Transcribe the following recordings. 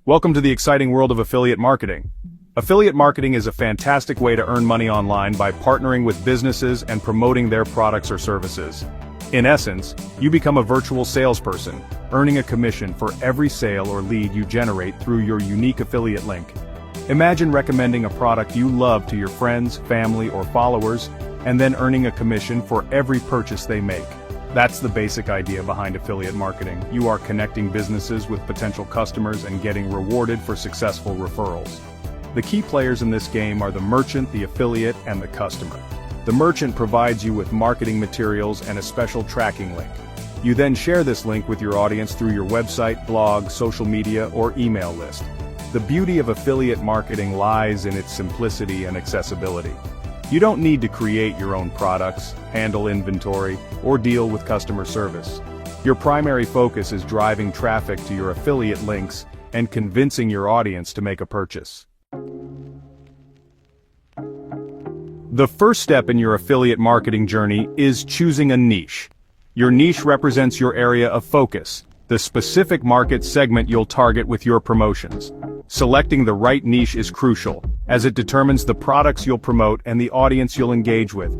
Welcome to the exciting world of affiliate marketing. Affiliate marketing is a fantastic way to earn money online by partnering with businesses and promoting their products or services. In essence, you become a virtual salesperson, earning a commission for every sale or lead you generate through your unique affiliate link. Imagine recommending a product you love to your friends, family, or followers, and then earning a commission for every purchase they make. That's the basic idea behind affiliate marketing. You are connecting businesses with potential customers and getting rewarded for successful referrals. The key players in this game are the merchant, the affiliate, and the customer. The merchant provides you with marketing materials and a special tracking link. You then share this link with your audience through your website, blog, social media, or email list. The beauty of affiliate marketing lies in its simplicity and accessibility. You don't need to create your own products, handle inventory, or deal with customer service. Your primary focus is driving traffic to your affiliate links and convincing your audience to make a purchase. The first step in your affiliate marketing journey is choosing a niche. Your niche represents your area of focus, the specific market segment you'll target with your promotions. Selecting the right niche is crucial, as it determines the products you'll promote and the audience you'll engage with.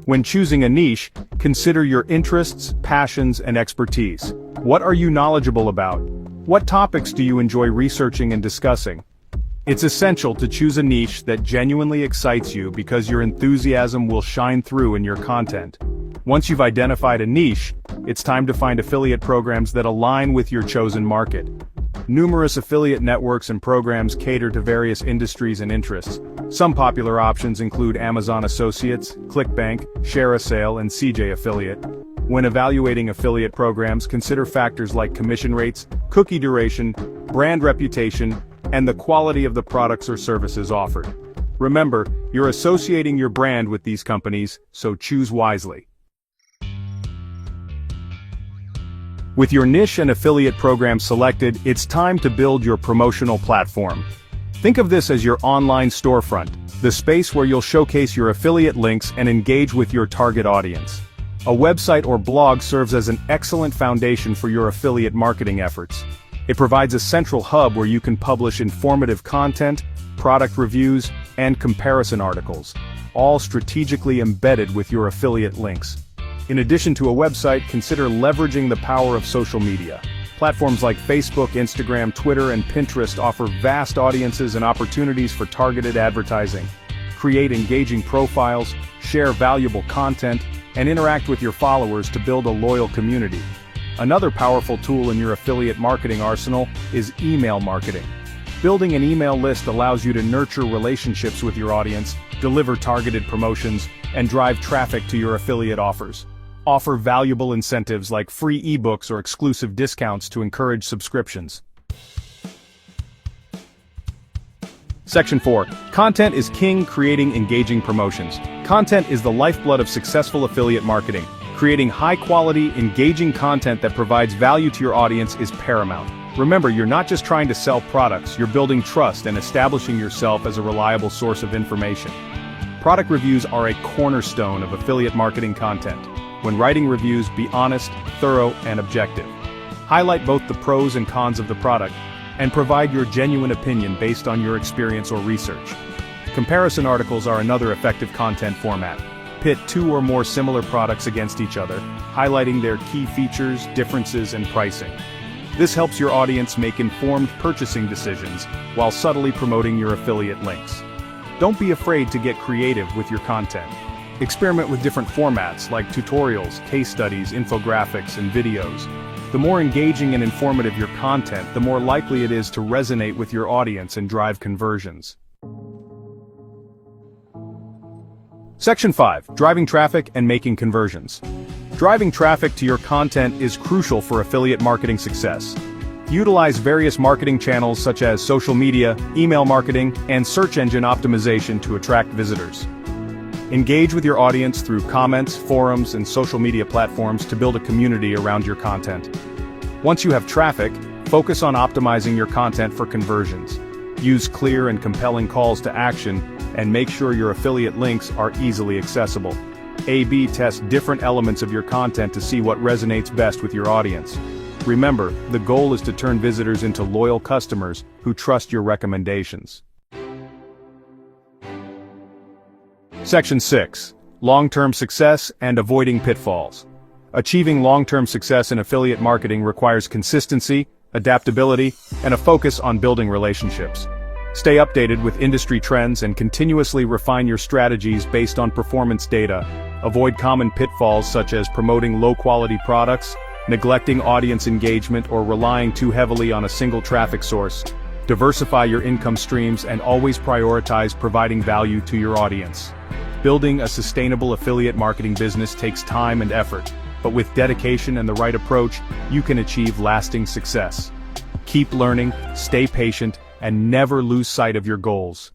When choosing a niche, consider your interests, passions, and expertise. What are you knowledgeable about? What topics do you enjoy researching and discussing? It's essential to choose a niche that genuinely excites you because your enthusiasm will shine through in your content. Once you've identified a niche, it's time to find affiliate programs that align with your chosen market. Numerous affiliate networks and programs cater to various industries and interests. Some popular options include Amazon Associates, ClickBank, ShareASale, and CJ Affiliate. When evaluating affiliate programs, consider factors like commission rates, cookie duration, brand reputation, and the quality of the products or services offered. Remember, you're associating your brand with these companies, so choose wisely. With your niche and affiliate program selected, it's time to build your promotional platform. Think of this as your online storefront, the space where you'll showcase your affiliate links and engage with your target audience. A website or blog serves as an excellent foundation for your affiliate marketing efforts. It provides a central hub where you can publish informative content, product reviews, and comparison articles, all strategically embedded with your affiliate links. In addition to a website, consider leveraging the power of social media. Platforms like Facebook, Instagram, Twitter, and Pinterest offer vast audiences and opportunities for targeted advertising. Create engaging profiles, share valuable content, and interact with your followers to build a loyal community. Another powerful tool in your affiliate marketing arsenal is email marketing. Building an email list allows you to nurture relationships with your audience, deliver targeted promotions, and drive traffic to your affiliate offers. Offer valuable incentives like free ebooks or exclusive discounts to encourage subscriptions. Section 4. Content is king. Creating engaging promotions. Content is the lifeblood of successful affiliate marketing. Creating high-quality, engaging content that provides value to your audience is paramount. Remember, you're not just trying to sell products, you're building trust and establishing yourself as a reliable source of information. Product reviews are a cornerstone of affiliate marketing content. When writing reviews, be honest, thorough, and objective. Highlight both the pros and cons of the product, and provide your genuine opinion based on your experience or research. Comparison articles are another effective content format. Pit two or more similar products against each other, highlighting their key features, differences, and pricing. This helps your audience make informed purchasing decisions while subtly promoting your affiliate links. Don't be afraid to get creative with your content. Experiment with different formats like tutorials, case studies, infographics, and videos. The more engaging and informative your content, the more likely it is to resonate with your audience and drive conversions. Section 5. Driving traffic and making conversions. Driving traffic to your content is crucial for affiliate marketing success. Utilize various marketing channels such as social media, email marketing, and search engine optimization to attract visitors. Engage with your audience through comments, forums, and social media platforms to build a community around your content. Once you have traffic, focus on optimizing your content for conversions. Use clear and compelling calls to action, and make sure your affiliate links are easily accessible. A/B test different elements of your content to see what resonates best with your audience. Remember, the goal is to turn visitors into loyal customers who trust your recommendations. Section 6. Long-term success and avoiding pitfalls. Achieving long-term success in affiliate marketing requires consistency, adaptability, and a focus on building relationships. Stay updated with industry trends and continuously refine your strategies based on performance data. Avoid common pitfalls such as promoting low-quality products, neglecting audience engagement, or relying too heavily on a single traffic source. Diversify your income streams and always prioritize providing value to your audience. Building a sustainable affiliate marketing business takes time and effort, but with dedication and the right approach, you can achieve lasting success. Keep learning, stay patient, and never lose sight of your goals.